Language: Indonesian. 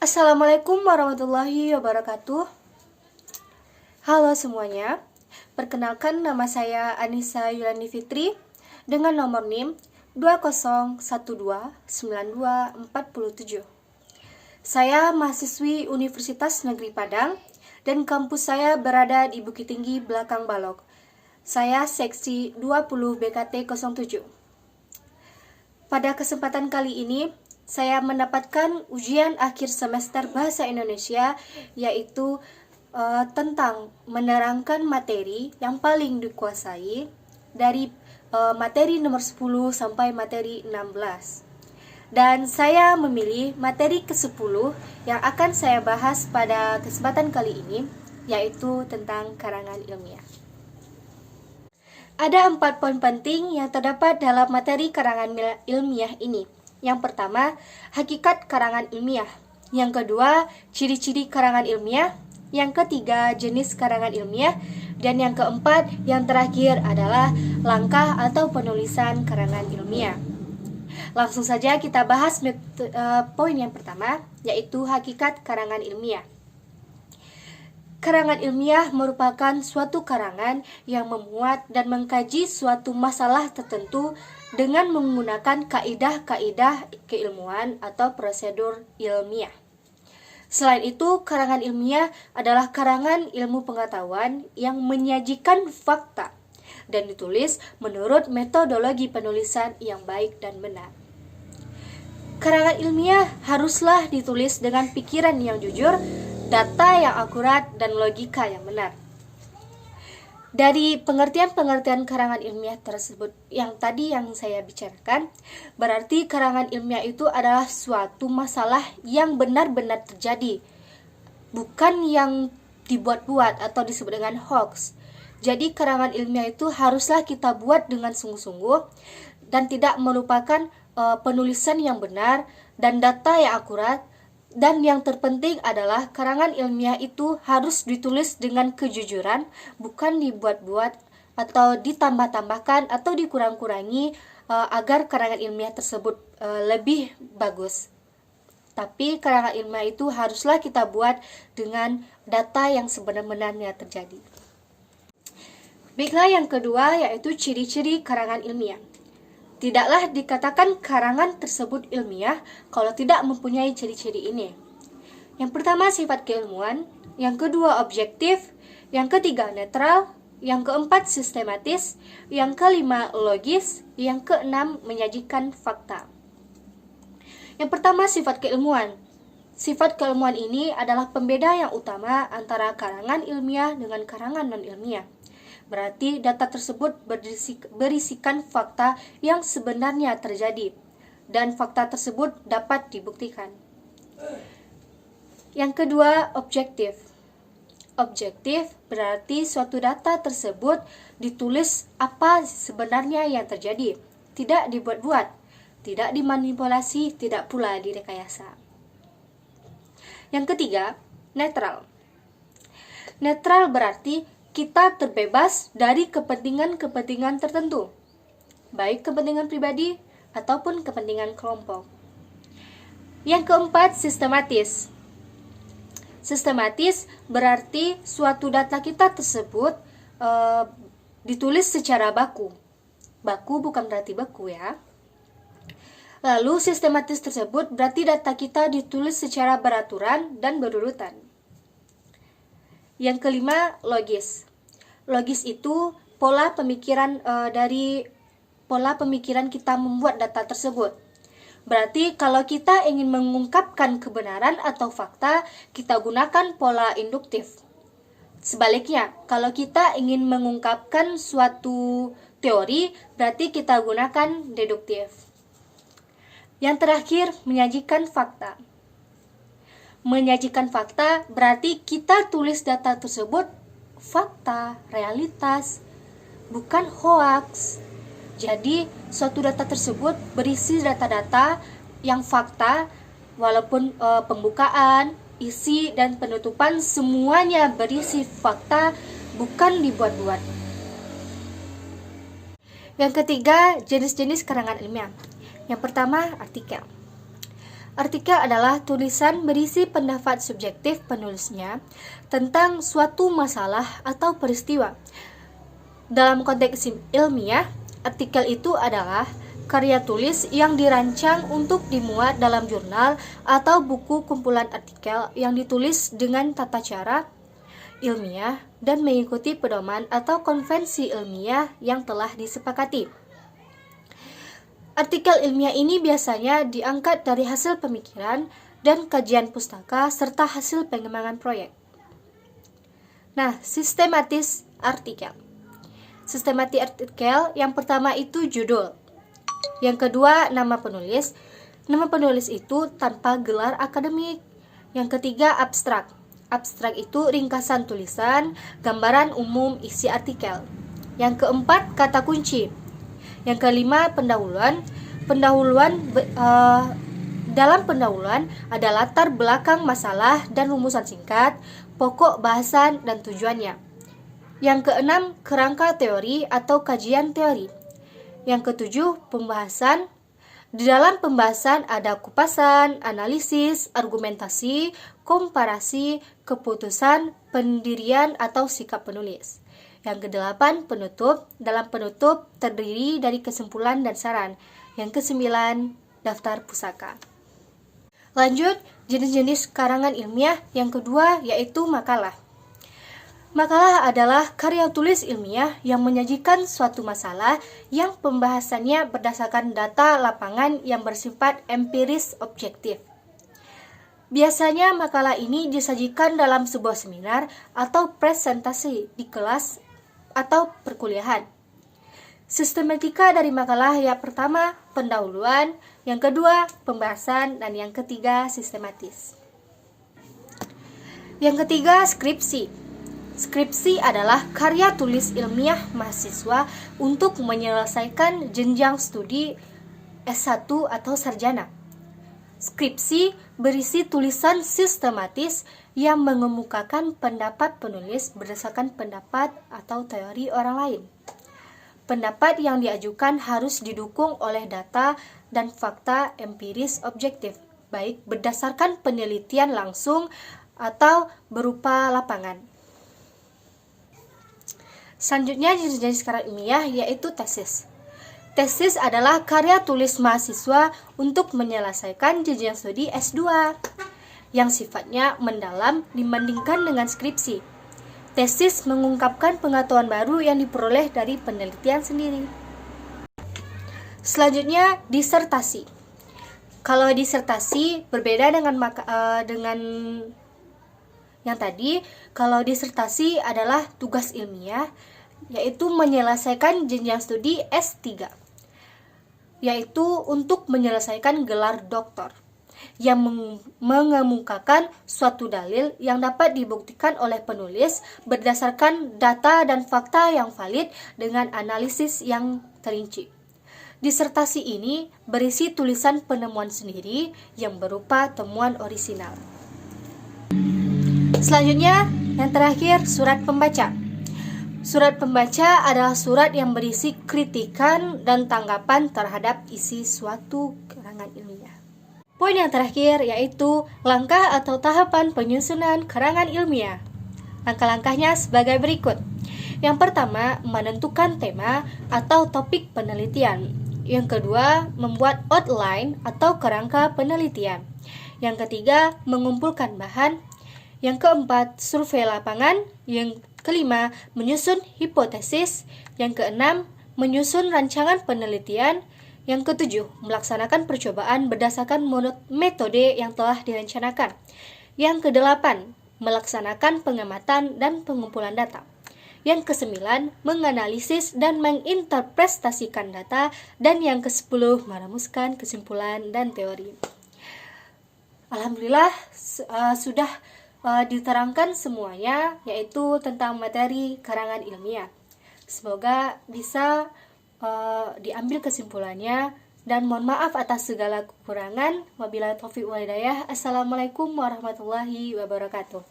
Assalamualaikum warahmatullahi wabarakatuh. Halo semuanya, perkenalkan nama saya Anissa Yulani Fitri dengan nomor NIM 20129247. Saya mahasiswi Universitas Negeri Padang dan kampus saya berada di Bukit Tinggi Belakang Balok. Saya seksi 20 BKT 07. Pada kesempatan kali ini saya mendapatkan ujian akhir semester Bahasa Indonesia, yaitu tentang menerangkan materi yang paling dikuasai dari materi nomor 10 sampai materi 16. Dan saya memilih materi ke-10 yang akan saya bahas pada kesempatan kali ini, yaitu tentang karangan ilmiah. Ada 4 poin penting yang terdapat dalam materi karangan ilmiah ini. Yang pertama, hakikat karangan ilmiah. Yang kedua, ciri-ciri karangan ilmiah. Yang ketiga, jenis karangan ilmiah. Dan yang keempat, yang terakhir adalah langkah atau penulisan karangan ilmiah. Langsung saja kita bahas poin yang pertama, yaitu hakikat karangan ilmiah. Karangan ilmiah merupakan suatu karangan yang memuat dan mengkaji suatu masalah tertentu dengan menggunakan kaidah-kaidah keilmuan atau prosedur ilmiah. Selain itu, karangan ilmiah adalah karangan ilmu pengetahuan yang menyajikan fakta dan ditulis menurut metodologi penulisan yang baik dan benar. Karangan ilmiah haruslah ditulis dengan pikiran yang jujur, data yang akurat, dan logika yang benar. Dari pengertian-pengertian karangan ilmiah tersebut yang saya bicarakan, berarti karangan ilmiah itu adalah suatu masalah yang benar-benar terjadi, bukan yang dibuat-buat atau disebut dengan hoax. Jadi karangan ilmiah itu haruslah kita buat dengan sungguh-sungguh dan tidak melupakan penulisan yang benar dan data yang akurat. Dan yang terpenting adalah karangan ilmiah itu harus ditulis dengan kejujuran, bukan dibuat-buat atau ditambah-tambahkan atau dikurang-kurangi agar karangan ilmiah tersebut lebih bagus. Tapi karangan ilmiah itu haruslah kita buat dengan data yang sebenar-benarnya terjadi. Baiklah, yang kedua yaitu ciri-ciri karangan ilmiah. Tidaklah dikatakan karangan tersebut ilmiah kalau tidak mempunyai ciri-ciri ini. Yang pertama, sifat keilmuan. Yang kedua, objektif. Yang ketiga, netral. Yang keempat, sistematis. Yang kelima, logis. Yang keenam, menyajikan fakta. Yang pertama, sifat keilmuan. Sifat keilmuan ini adalah pembeda yang utama antara karangan ilmiah dengan karangan non-ilmiah. Berarti data tersebut berisikan fakta yang sebenarnya terjadi dan fakta tersebut dapat dibuktikan. Yang kedua, objektif. Objektif berarti suatu data tersebut ditulis apa sebenarnya yang terjadi, tidak dibuat-buat, tidak dimanipulasi, tidak pula direkayasa. Yang ketiga, netral. Netral berarti kita terbebas dari kepentingan-kepentingan tertentu, baik kepentingan pribadi ataupun kepentingan kelompok. Yang keempat, sistematis. Sistematis berarti suatu data kita tersebut ditulis secara baku. Baku bukan berarti beku ya. Lalu sistematis tersebut berarti data kita ditulis secara beraturan dan berurutan. Yang kelima, logis. Logis itu pola pemikiran kita membuat data tersebut. Berarti kalau kita ingin mengungkapkan kebenaran atau fakta, kita gunakan pola induktif. Sebaliknya, kalau kita ingin mengungkapkan suatu teori, berarti kita gunakan deduktif. Yang terakhir, menyajikan fakta. Menyajikan fakta berarti kita tulis data tersebut fakta, realitas, bukan hoaks. Jadi suatu data tersebut berisi data-data yang fakta, walaupun pembukaan, isi, dan penutupan semuanya berisi fakta, bukan dibuat-buat. Yang ketiga, jenis-jenis karangan ilmiah. Yang pertama, artikel. Artikel adalah tulisan berisi pendapat subjektif penulisnya tentang suatu masalah atau peristiwa. Dalam konteks ilmiah, artikel itu adalah karya tulis yang dirancang untuk dimuat dalam jurnal atau buku kumpulan artikel yang ditulis dengan tata cara ilmiah dan mengikuti pedoman atau konvensi ilmiah yang telah disepakati. Artikel ilmiah ini biasanya diangkat dari hasil pemikiran dan kajian pustaka serta hasil pengembangan proyek. Nah, sistematis artikel. Sistematis artikel yang pertama itu judul. Yang kedua nama penulis. Nama penulis itu tanpa gelar akademik. Yang ketiga abstrak. Abstrak itu ringkasan tulisan, gambaran umum isi artikel. Yang keempat kata kunci. Yang kelima pendahuluan. Dalam pendahuluan ada latar belakang masalah dan rumusan singkat, pokok bahasan dan tujuannya. Yang keenam kerangka teori atau kajian teori. Yang ketujuh pembahasan. Di dalam pembahasan ada kupasan, analisis, argumentasi, komparasi, keputusan, pendirian atau sikap penulis. Yang kedelapan penutup. Dalam penutup terdiri dari kesimpulan dan saran. Yang kesembilan daftar pusaka. Lanjut, jenis-jenis karangan ilmiah yang kedua yaitu makalah. Makalah adalah karya tulis ilmiah yang menyajikan suatu masalah yang pembahasannya berdasarkan data lapangan yang bersifat empiris objektif. Biasanya makalah ini disajikan dalam sebuah seminar atau presentasi di kelas atau perkuliahan. Sistematika dari makalah yang pertama pendahuluan, yang kedua pembahasan, dan yang ketiga sistematis. Yang ketiga skripsi. Skripsi adalah karya tulis ilmiah mahasiswa untuk menyelesaikan jenjang studi S1 atau sarjana. Skripsi berisi tulisan sistematis yang mengemukakan pendapat penulis berdasarkan pendapat atau teori orang lain. Pendapat yang diajukan harus didukung oleh data dan fakta empiris objektif, baik berdasarkan penelitian langsung atau berupa lapangan. Selanjutnya jenis-jenis karya ilmiah yaitu tesis. Tesis adalah karya tulis mahasiswa untuk menyelesaikan jenjang studi S2 yang sifatnya mendalam dibandingkan dengan skripsi. Tesis mengungkapkan pengetahuan baru yang diperoleh dari penelitian sendiri. Selanjutnya, disertasi. Kalau disertasi berbeda dengan yang tadi. Kalau disertasi adalah tugas ilmiah, yaitu menyelesaikan jenjang studi S3, yaitu untuk menyelesaikan gelar doktor yang mengemukakan suatu dalil yang dapat dibuktikan oleh penulis berdasarkan data dan fakta yang valid dengan analisis yang terinci. Disertasi ini berisi tulisan penemuan sendiri yang berupa temuan orisinal. Selanjutnya, yang terakhir, surat pembaca. Surat pembaca adalah surat yang berisi kritikan dan tanggapan terhadap isi suatu karangan ilmiah. Poin yang terakhir yaitu langkah atau tahapan penyusunan karangan ilmiah. Langkah-langkahnya sebagai berikut. Yang pertama, menentukan tema atau topik penelitian. Yang kedua, membuat outline atau kerangka penelitian. Yang ketiga, mengumpulkan bahan. Yang keempat, survei lapangan. Yang kelima, menyusun hipotesis. Yang keenam, menyusun rancangan penelitian. Yang ketujuh, melaksanakan percobaan berdasarkan metode yang telah direncanakan. Yang kedelapan, melaksanakan pengamatan dan pengumpulan data. Yang kesembilan, menganalisis dan menginterpretasikan data. Dan yang kesepuluh, merumuskan kesimpulan dan teori. Alhamdulillah sudah diterangkan semuanya, yaitu tentang materi karangan ilmiah. Semoga bisa diambil kesimpulannya, dan mohon maaf atas segala kekurangan. Wabillahi taufiq wal hidayah. Assalamualaikum warahmatullahi wabarakatuh.